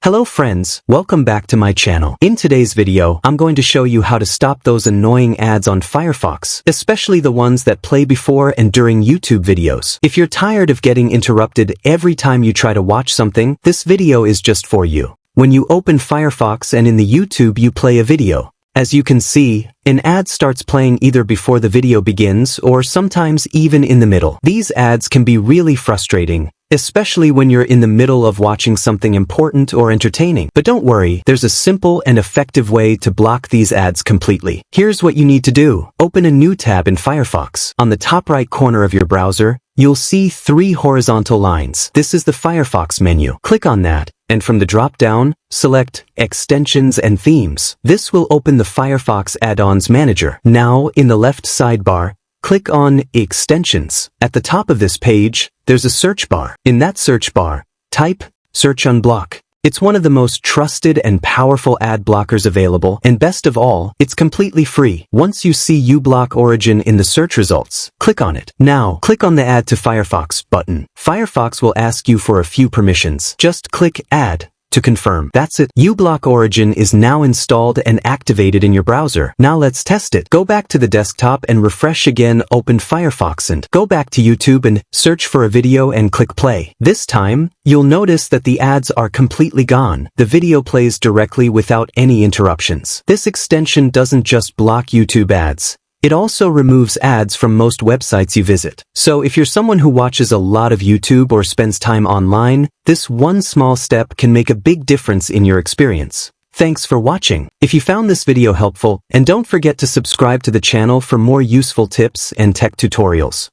Hello friends, welcome back to my channel. In today's video, I'm going to show you how to stop those annoying ads on Firefox, especially the ones that play before and during YouTube videos. If you're tired of getting interrupted every time you try to watch something, this video is just for you. When you open Firefox and in the YouTube you play a video, as you can see, an ad starts playing either before the video begins or sometimes even in the middle. These ads can be really frustrating, especially when you're in the middle of watching something important or entertaining. But don't worry, there's a simple and effective way to block these ads completely. Here's what you need to do. Open a new tab in Firefox. On the top right corner of your browser, you'll see 3 horizontal lines. This is the Firefox menu. Click on that, and from the drop-down, select Extensions and Themes. This will open the Firefox Add-ons Manager. Now, in the left sidebar, click on Extensions. At the top of this page, there's a search bar. In that search bar, type Search uBlock. It's one of the most trusted and powerful ad blockers available, and best of all, it's completely free. Once you see uBlockOrigin in the search results, click on it. Now, click on the Add to Firefox button. Firefox will ask you for a few permissions. Just click Add to confirm. That's it. uBlockOrigin is now installed and activated in your browser. Now let's test it. Go back to the desktop and refresh again. Open Firefox and go back to YouTube and search for a video and click play. This time, you'll notice that the ads are completely gone. The video plays directly without any interruptions. This extension doesn't just block YouTube ads. It also removes ads from most websites you visit. So if you're someone who watches a lot of YouTube or spends time online, this one small step can make a big difference in your experience. Thanks for watching. If you found this video helpful, and don't forget to subscribe to the channel for more useful tips and tech tutorials.